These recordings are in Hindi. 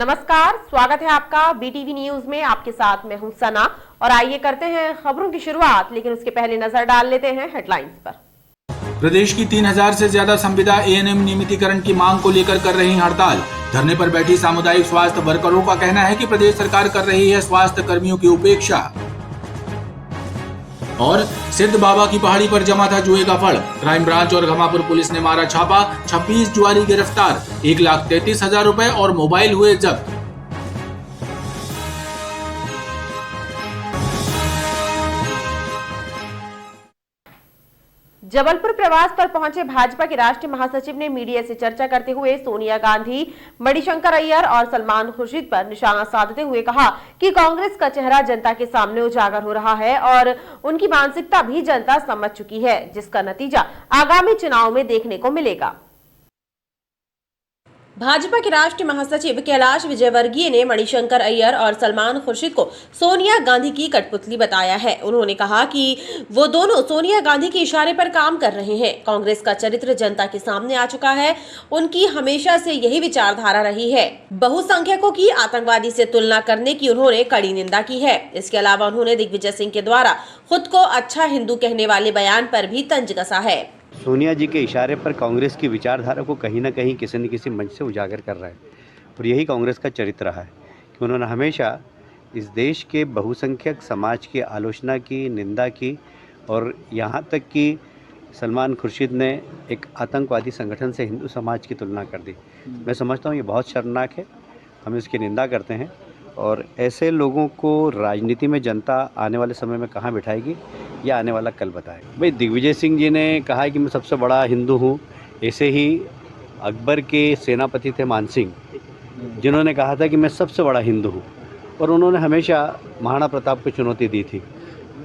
नमस्कार, स्वागत है आपका बीटीवी न्यूज में। आपके साथ मैं हूं सना और आइए करते हैं खबरों की शुरुआत, लेकिन उसके पहले नजर डाल लेते हैं हेडलाइंस पर। प्रदेश की 3000 से ज्यादा संविदा एएनएम नियमितीकरण की मांग को लेकर कर रही हड़ताल। धरने पर बैठी सामुदायिक स्वास्थ्य वर्करों का कहना है कि प्रदेश सरकार कर रही है स्वास्थ्य कर्मियों की उपेक्षा। और सिद्ध बाबा की पहाड़ी पर जमा था जुए का फड़। क्राइम ब्रांच और घमापुर पुलिस ने मारा छापा, 26 जुआरी गिरफ्तार, 1,33,000 रुपए और मोबाइल हुए जब्त। जबलपुर प्रवास पर पहुंचे भाजपा के राष्ट्रीय महासचिव ने मीडिया से चर्चा करते हुए सोनिया गांधी, मणिशंकर अय्यर और सलमान खुर्शीद पर निशाना साधते हुए कहा कि कांग्रेस का चेहरा जनता के सामने उजागर हो रहा है और उनकी मानसिकता भी जनता समझ चुकी है, जिसका नतीजा आगामी चुनाव में देखने को मिलेगा। भाजपा के राष्ट्रीय महासचिव कैलाश विजयवर्गीय ने मणिशंकर अय्यर और सलमान खुर्शीद को सोनिया गांधी की कठपुतली बताया है। उन्होंने कहा कि वो दोनों सोनिया गांधी के इशारे पर काम कर रहे हैं। कांग्रेस का चरित्र जनता के सामने आ चुका है। उनकी हमेशा से यही विचारधारा रही है। बहुसंख्यकों की आतंकवादी से तुलना करने की उन्होंने कड़ी निंदा की है। इसके अलावा उन्होंने दिग्विजय सिंह के द्वारा खुद को अच्छा हिंदू कहने वाले बयान पर भी तंज कसा है। सोनिया जी के इशारे पर कांग्रेस की विचारधारा को कहीं ना कहीं किसी न किसी मंच से उजागर कर रहा है और यही कांग्रेस का चरित्र रहा है कि उन्होंने हमेशा इस देश के बहुसंख्यक समाज की आलोचना की, निंदा की और यहाँ तक कि सलमान खुर्शीद ने एक आतंकवादी संगठन से हिंदू समाज की तुलना कर दी। मैं समझता हूँ ये बहुत शर्मनाक है, हम इसकी निंदा करते हैं और ऐसे लोगों को राजनीति में जनता आने वाले समय में कहाँ बिठाएगी या आने वाला कल बताएगा। भाई दिग्विजय सिंह जी ने कहा है कि मैं सबसे बड़ा हिंदू हूँ, ऐसे ही अकबर के सेनापति थे मान सिंह, जिन्होंने कहा था कि मैं सबसे बड़ा हिंदू हूँ और उन्होंने हमेशा महाराणा प्रताप को चुनौती दी थी।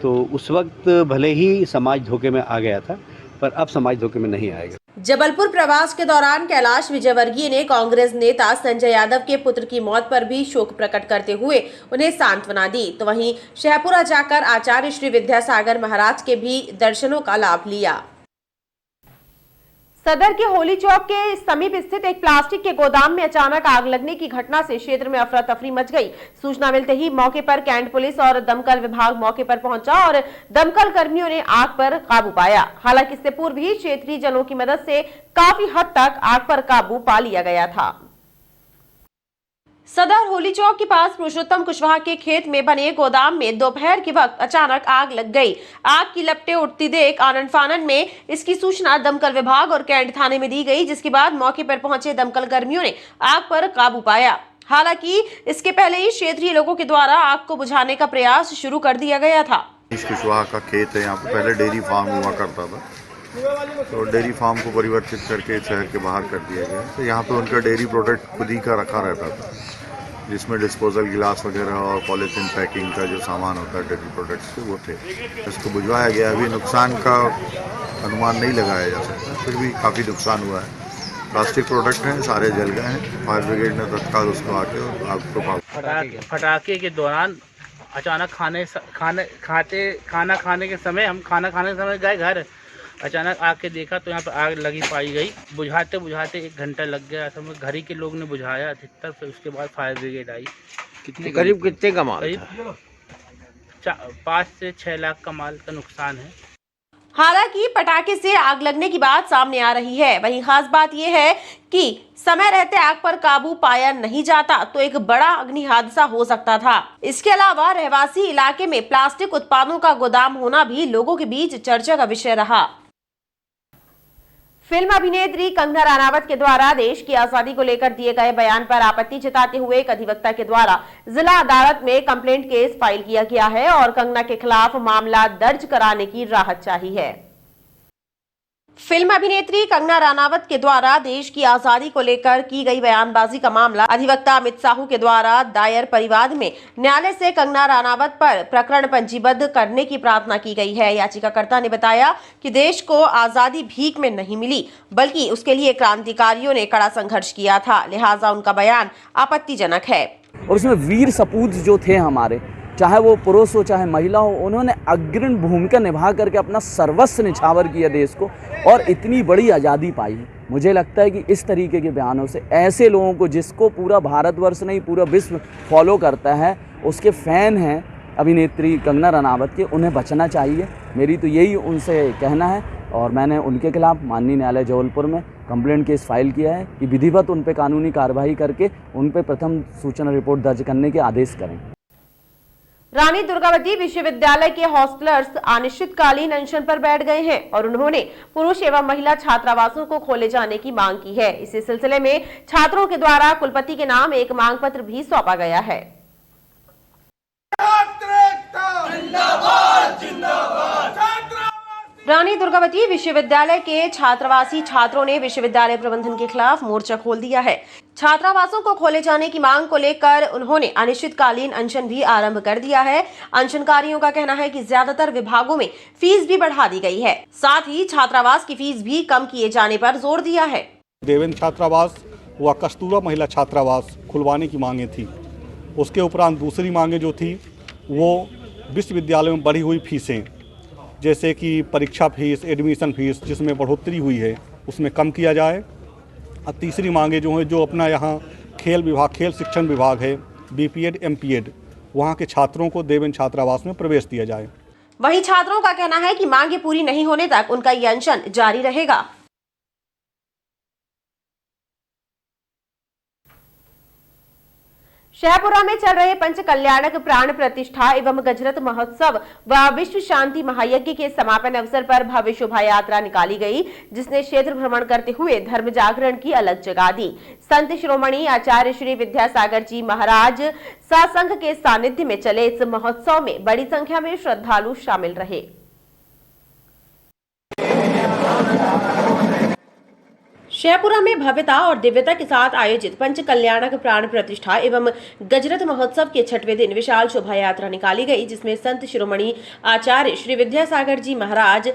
तो उस वक्त भले ही समाज धोखे में आ गया था, पर अब समाज धोखे में नहीं आएगा। जबलपुर प्रवास के दौरान कैलाश विजयवर्गीय ने कांग्रेस नेता संजय यादव के पुत्र की मौत पर भी शोक प्रकट करते हुए उन्हें सांत्वना दी, तो वहीं शहपुरा जाकर आचार्य श्री विद्यासागर महाराज के भी दर्शनों का लाभ लिया। सदर के होली चौक के समीप स्थित एक प्लास्टिक के गोदाम में अचानक आग लगने की घटना से क्षेत्र में अफरा तफरी मच गई। सूचना मिलते ही मौके पर कैंट पुलिस और दमकल विभाग मौके पर पहुंचा और दमकल कर्मियों ने आग पर काबू पाया। हालांकि इससे पूर्व भी क्षेत्रीय जनों की मदद से काफी हद तक आग पर काबू पा लिया गया था। सदर होली चौक के पास पुरुषोत्तम कुशवाहा के खेत में बने गोदाम में दोपहर के वक्त अचानक आग लग गई। आग की लपटें उठती देख आनन फानन में इसकी सूचना दमकल विभाग और कैंट थाने में दी गई, जिसके बाद मौके पर पहुंचे दमकल कर्मियों ने आग पर काबू पाया। हालांकि इसके पहले ही क्षेत्रीय लोगों के द्वारा आग को बुझाने का प्रयास शुरू कर दिया गया था। कुशवाहा का खेत है, यहाँ पे पहले डेयरी फार्म हुआ करता था, तो डेयरी फार्म को परिवर्तित करके शहर के बाहर कर दिया गया। तो यहाँ पे उनका डेयरी प्रोडक्ट खुद ही का रखा रहता था, जिसमें डिस्पोजल गिलास वगैरह और पॉलीथीन पैकिंग का जो सामान होता है डेयरी प्रोडक्ट्स के, वो थे। इसको बुझवाया गया। अभी नुकसान का अनुमान नहीं लगाया जा सकता, फिर भी काफ़ी नुकसान हुआ है। प्लास्टिक प्रोडक्ट हैं, सारे जल गए हैं। फायर ब्रिगेड ने तत्काल उसको आके और आग को पटाखे के दौरान अचानक खाना खाने के समय हम खाना खाने के समय गए घर, अचानक आके देखा तो यहाँ पर आग लगी पाई गई। बुझाते बुझाते 1 घंटा लग गया। असल में घर ही के लोग ने बुझाया अधिकतर, फिर उसके बाद फायर ब्रिगेड आई। करीब कितने का माल? करीब 5 से 6 लाख का माल का नुकसान है। हालांकि पटाखे से आग लगने की बात सामने आ रही है। वहीं खास बात यह है कि समय रहते आग पर काबू पाया नहीं जाता तो एक बड़ा अग्नि हादसा हो सकता था। इसके अलावा रहवासी इलाके में प्लास्टिक उत्पादों का गोदाम होना भी लोगों के बीच चर्चा का विषय रहा। फिल्म अभिनेत्री कंगना रनावत के द्वारा देश की आजादी को लेकर दिए गए बयान पर आपत्ति जताते हुए एक अधिवक्ता के द्वारा जिला अदालत में कंप्लेंट केस फाइल किया गया है और कंगना के खिलाफ मामला दर्ज कराने की राहत चाही है। फिल्म अभिनेत्री कंगना रनावत के द्वारा देश की आजादी को लेकर की गई बयानबाजी का मामला अधिवक्ता अमित साहू के द्वारा दायर परिवाद में न्यायालय से कंगना रनावत पर प्रकरण पंजीबद्ध करने की प्रार्थना की गई है। याचिकाकर्ता ने बताया कि देश को आजादी भीख में नहीं मिली, बल्कि उसके लिए क्रांतिकारियों ने कड़ा संघर्ष किया था, लिहाजा उनका बयान आपत्तिजनक है। और उसमें वीर सपूत जो थे हमारे, चाहे वो पुरुष हो चाहे महिला हो, उन्होंने अग्रणी भूमिका निभा करके अपना सर्वस्व निछावर किया देश को और इतनी बड़ी आज़ादी पाई। मुझे लगता है कि इस तरीके के बयानों से ऐसे लोगों को, जिसको पूरा भारतवर्ष नहीं पूरा विश्व फॉलो करता है, उसके फ़ैन हैं अभिनेत्री कंगना रनावत के, उन्हें बचना चाहिए। मेरी तो यही उनसे कहना है और मैंने उनके खिलाफ माननीय न्यायालय जबलपुर में कंप्लेंट केस फाइल किया है कि विधिवत उन पर कानूनी कार्रवाई करके उन पर प्रथम सूचना रिपोर्ट दर्ज करने के आदेश करें। रानी दुर्गावती विश्वविद्यालय के हॉस्टलर्स अनिश्चितकालीन अनशन पर बैठ गए हैं और उन्होंने पुरुष एवं महिला छात्रावासों को खोले जाने की मांग की है। इसी सिलसिले में छात्रों के द्वारा कुलपति के नाम एक मांग पत्र भी सौंपा गया है। रानी दुर्गावती विश्वविद्यालय के छात्रावासी छात्रों ने विश्वविद्यालय प्रबंधन के खिलाफ मोर्चा खोल दिया है। छात्रावासों को खोले जाने की मांग को लेकर उन्होंने अनिश्चितकालीन अनशन भी आरंभ कर दिया है। अनशनकारियों का कहना है कि ज्यादातर विभागों में फीस भी बढ़ा दी गई है, साथ ही छात्रावास की फीस भी कम किए जाने पर जोर दिया है। देवेंद्र छात्रावास व कस्तूरबा महिला छात्रावास खुलवाने की मांगे थी। उसके उपरांत दूसरी मांगे जो थी वो विश्वविद्यालय में बढ़ी हुई फीसें, जैसे कि परीक्षा फीस, एडमिशन फीस जिसमें बढ़ोतरी हुई है उसमें कम किया जाए। और तीसरी मांगे जो है, जो अपना यहाँ खेल विभाग, खेल शिक्षण विभाग है, बीपीएड एमपीएड, वहाँ के छात्रों को देवेंद्र छात्रावास में प्रवेश दिया जाए। वहीं छात्रों का कहना है कि मांगे पूरी नहीं होने तक उनका ये अनशन जारी रहेगा। शहपुरा में चल रहे पंच कल्याणक प्राण प्रतिष्ठा एवं गजरत महोत्सव व विश्व शांति महायज्ञ के समापन अवसर पर भव्य शोभा यात्रा निकाली गई, जिसने क्षेत्र भ्रमण करते हुए धर्म जागरण की अलग जगा दी। संत शिरोमणि आचार्य श्री विद्यासागर जी महाराज सत्संग के सानिध्य में चले इस महोत्सव में बड़ी संख्या में श्रद्धालु शामिल रहे। शहपुरा में भव्यता और दिव्यता के साथ आयोजित पंच कल्याणक प्राण प्रतिष्ठा एवं गजरत महोत्सव के 6वें दिन विशाल शोभा यात्रा निकाली गई, जिसमें संत शिरोमणि आचार्य श्री विद्यासागर जी महाराज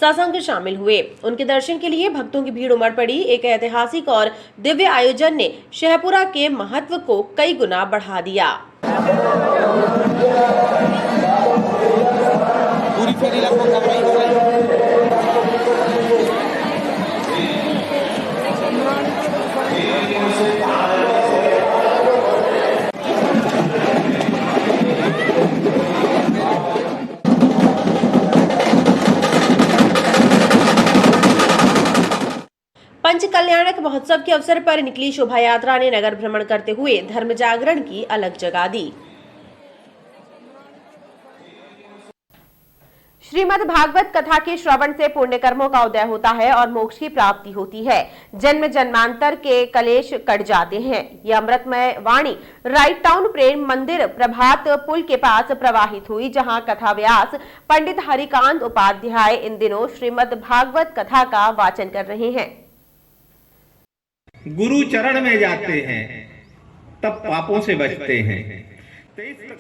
सत्संग शामिल हुए। उनके दर्शन के लिए भक्तों की भीड़ उमड़ पड़ी। एक ऐतिहासिक और दिव्य आयोजन ने शहपुरा के महत्व को कई गुना बढ़ा दिया। पूरी फेरी लगभग कवरेज हो गई। पंच कल्याणक महोत्सव के अवसर पर निकली शोभा यात्रा ने नगर भ्रमण करते हुए धर्म जागरण की अलग जगा दी। श्रीमद् भागवत कथा के श्रवण से पुण्य कर्मों का उदय होता है और मोक्ष की प्राप्ति होती है। जन्म जन्मांतर के कलेश कट जाते हैं। यह अमृतमय वाणी राइट टाउन प्रेम मंदिर प्रभात पुल के पास प्रवाहित हुई, जहां कथा व्यास पंडित हरिकांत उपाध्याय इन दिनों श्रीमद् भागवत कथा का वाचन कर रहे हैं। गुरु चरण में जाते हैं तब पापों से बचते हैं।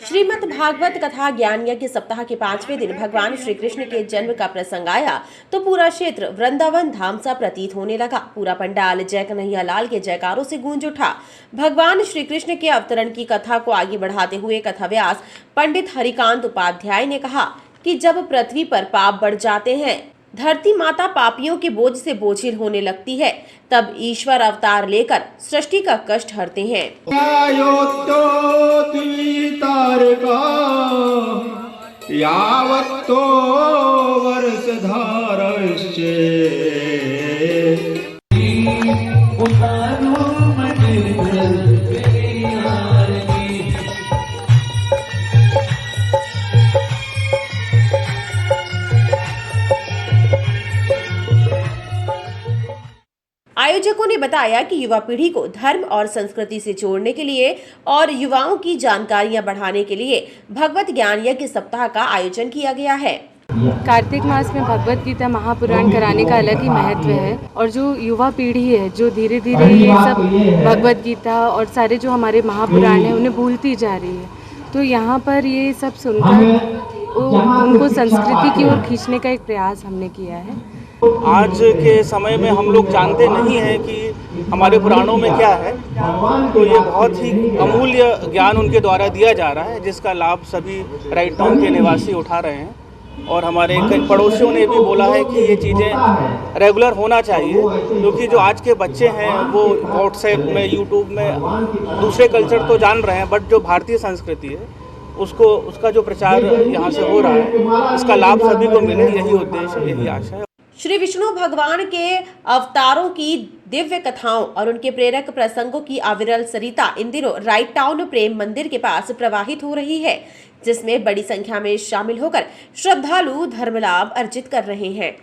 श्रीमद् भागवत कथा ज्ञान यज्ञ सप्ताह के 5वें दिन भगवान श्री कृष्ण के जन्म का प्रसंग आया तो पूरा क्षेत्र वृंदावन धाम सा प्रतीत होने लगा। पूरा पंडाल जय कन्हैया लाल के जयकारों से गूंज उठा। भगवान श्री कृष्ण के अवतरण की कथा को आगे बढ़ाते हुए कथा व्यास पंडित हरिकांत उपाध्याय ने कहा कि जब पृथ्वी पर पाप बढ़ जाते हैं, धरती माता पापियों के बोझ से बोझिल होने लगती है, तब ईश्वर अवतार लेकर सृष्टि का कष्ट हरते हैं। यावत्तो वर्षधारश्चे आयोजकों ने बताया कि युवा पीढ़ी को धर्म और संस्कृति से जोड़ने के लिए और युवाओं की जानकारियां बढ़ाने के लिए भगवत ज्ञान यज्ञ सप्ताह का आयोजन किया गया है। कार्तिक मास में भगवत गीता महापुराण कराने का अलग ही महत्व है और जो युवा पीढ़ी है जो धीरे धीरे ये सब भगवत गीता और सारे जो हमारे महापुराण है उन्हें भूलती जा रही है, तो यहाँ पर ये सब सुनकर उनको संस्कृति की ओर खींचने का एक प्रयास हमने किया है। आज के समय में हम लोग जानते नहीं हैं कि हमारे पुराणों में क्या है, तो ये बहुत ही अमूल्य ज्ञान उनके द्वारा दिया जा रहा है, जिसका लाभ सभी राइट टाउन के निवासी उठा रहे हैं। और हमारे कई पड़ोसियों ने भी बोला है कि ये चीज़ें रेगुलर होना चाहिए, क्योंकि जो आज के बच्चे हैं वो व्हाट्सएप में, यूट्यूब में दूसरे कल्चर तो जान रहे हैं, बट जो भारतीय संस्कृति है उसका जो प्रचार यहाँ से हो रहा है, इसका लाभ सभी को मिले, यही उद्देश्य, यही आशा है। श्री विष्णु भगवान के अवतारों की दिव्य कथाओं और उनके प्रेरक प्रसंगों की अविरल सरिता इन दिनों राइट टाउन प्रेम मंदिर के पास प्रवाहित हो रही है, जिसमें बड़ी संख्या में शामिल होकर श्रद्धालु धर्म लाभ अर्जित कर रहे हैं।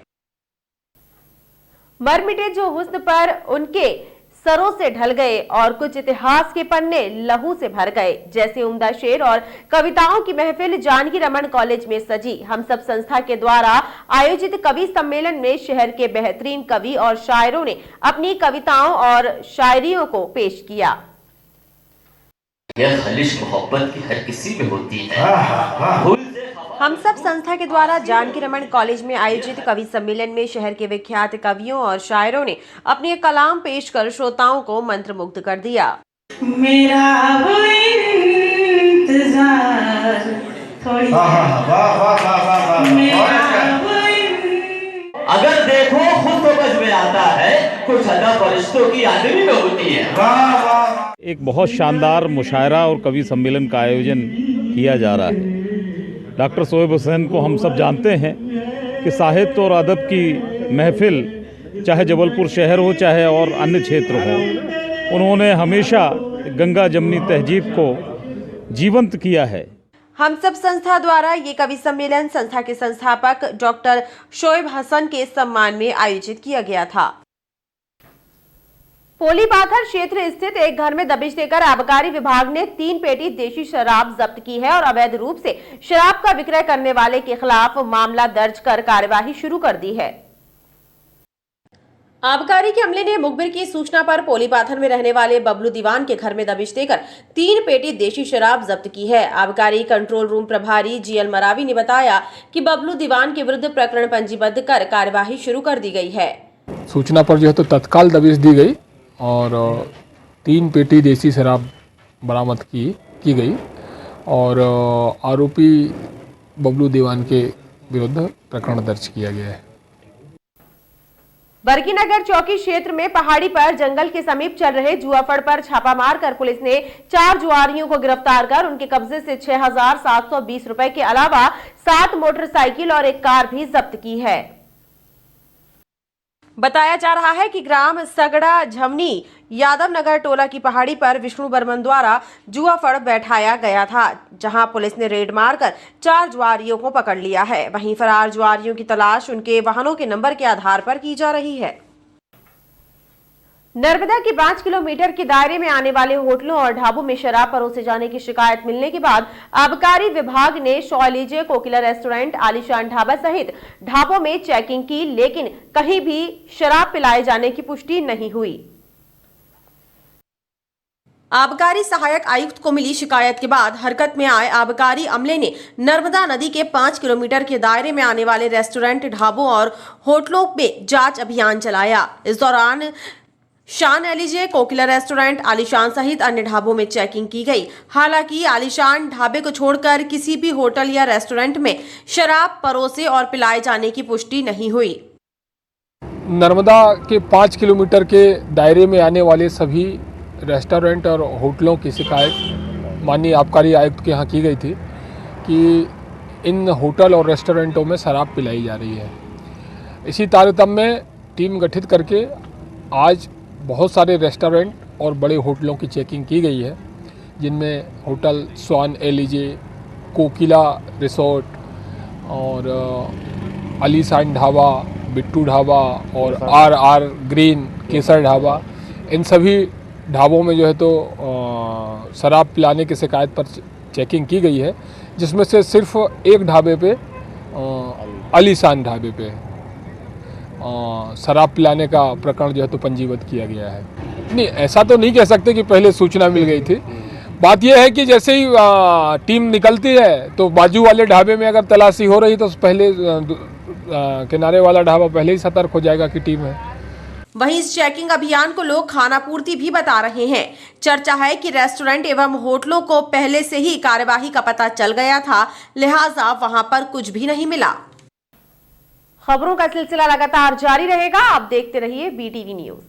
मरमिटे जो हुस्न पर उनके सरों से ढल गए और कुछ इतिहास के पन्ने लहू से भर गए, जैसे उम्दा शेर और कविताओं की महफिल जानकी रमन कॉलेज में सजी। हम सब संस्था के द्वारा आयोजित कवि सम्मेलन में शहर के बेहतरीन कवि और शायरों ने अपनी कविताओं और शायरियों को पेश किया। यह खलिश मोहब्बत की हर किसी में होती है। हम सब संस्था के द्वारा जानकी रमन कॉलेज में आयोजित कवि सम्मेलन में शहर के विख्यात कवियों और शायरों ने अपने कलाम पेश कर श्रोताओं को मंत्रमुग्ध कर दिया। मेरा वो इंतजार थोड़ी अगर देखो खुद को बज में आता है, कुछ अदा फरिश्तों की आदमी में होती है। एक बहुत शानदार मुशायरा और कवि सम्मेलन का आयोजन किया जा रहा है। डॉक्टर शोएब हुसैन को हम सब जानते हैं कि साहित्य और अदब की महफिल चाहे जबलपुर शहर हो चाहे और अन्य क्षेत्र हो, उन्होंने हमेशा गंगा जमनी तहजीब को जीवंत किया है। हम सब संस्था द्वारा ये कवि सम्मेलन संस्था के संस्थापक डॉक्टर शोएब हसन के सम्मान में आयोजित किया गया था। पोलीपाथर क्षेत्र स्थित एक घर में दबिश देकर आबकारी विभाग ने 3 पेटी देशी शराब जब्त की है और अवैध रूप से शराब का विक्रय करने वाले के खिलाफ मामला दर्ज कर कार्यवाही शुरू कर दी है। आबकारी के अमले ने मुखबिर की सूचना पर पोलीपाथर में रहने वाले बबलू दीवान के घर में दबिश देकर 3 पेटी देशी शराब जब्त की है। आबकारी कंट्रोल रूम प्रभारी जीएल मरावी ने बताया कि बबलू दीवान के विरुद्ध प्रकरण पंजीबद्ध कर कार्यवाही शुरू कर दी गई है। सूचना पर जो है तो तत्काल दबिश दी गई और 3 पेटी देसी शराब बरामद की गई और आरोपी बबलू दीवान के विरुद्ध प्रकरण दर्ज किया गया है। बरकीनगर चौकी क्षेत्र में पहाड़ी पर जंगल के समीप चल रहे जुआफड़ पर छापा मारकर पुलिस ने 4 जुआरियों को गिरफ्तार कर उनके कब्जे से 6,720 रुपए के अलावा 7 मोटरसाइकिल और एक कार भी जब्त की है। बताया जा रहा है कि ग्राम सगड़ा झमनी यादव नगर टोला की पहाड़ी पर विष्णु बर्मन द्वारा जुआफड़ बैठाया गया था, जहां पुलिस ने रेड मारकर 4 जुआरियों को पकड़ लिया है। वहीं फरार जुआरियों की तलाश उनके वाहनों के नंबर के आधार पर की जा रही है। नर्मदा के 5 किलोमीटर के दायरे में आने वाले होटलों और ढाबों में शराब परोसे जाने की शिकायत मिलने के बाद आबकारी विभाग ने शॉलीजे कोकिला रेस्टोरेंट, आलीशान ढाबा सहित ढाबों में चेकिंग की, लेकिन कहीं भी शराब पिलाए जाने की पुष्टि नहीं हुई। आबकारी सहायक आयुक्त को मिली शिकायत के बाद हरकत में आए आबकारी अमले ने नर्मदा नदी के 5 किलोमीटर के दायरे में आने वाले रेस्टोरेंट, ढाबों और होटलों में जांच अभियान चलाया। इस दौरान शान एलिजे कोकिला रेस्टोरेंट, आलीशान सहित अन्य ढाबों में चेकिंग की गई। हालांकि आलीशान ढाबे को छोड़कर किसी भी होटल या रेस्टोरेंट में शराब परोसे और पिलाए जाने की पुष्टि नहीं हुई। नर्मदा के 5 किलोमीटर के दायरे में आने वाले सभी रेस्टोरेंट और होटलों की शिकायत माननीय आबकारी आयुक्त के यहाँ की गई थी कि इन होटल और रेस्टोरेंटों में शराब पिलाई जा रही है। इसी तारतम्य में टीम गठित करके आज बहुत सारे रेस्टोरेंट और बड़े होटलों की चेकिंग की गई है, जिनमें होटल स्वान एलिजे, कोकिला रिसोर्ट और आलीशान ढाबा, बिट्टू ढाबा और आर ग्रीन केसर ढाबा, इन सभी ढाबों में जो है तो शराब पिलाने की शिकायत पर चेकिंग की गई है, जिसमें से सिर्फ एक ढाबे पे आलीशान ढाबे पे शराब पिलाने का प्रकरण जो है तो पंजीबद्ध किया गया है। नहीं, ऐसा तो नहीं कह सकते कि पहले सूचना मिल गई थी। बात यह है कि जैसे ही टीम निकलती है तो बाजू वाले ढाबे में अगर तलाशी हो रही तो पहले किनारे वाला ढाबा पहले ही सतर्क हो जाएगा कि टीम है। वहीं इस चेकिंग अभियान को लोग खानापूर्ति भी बता रहे हैं। चर्चा है कि रेस्टोरेंट एवं होटलों को पहले से ही कार्यवाही का पता चल गया था, लिहाजा वहां पर कुछ भी नहीं मिला। खबरों का सिलसिला लगातार जारी रहेगा। आप देखते रहिए BTV न्यूज।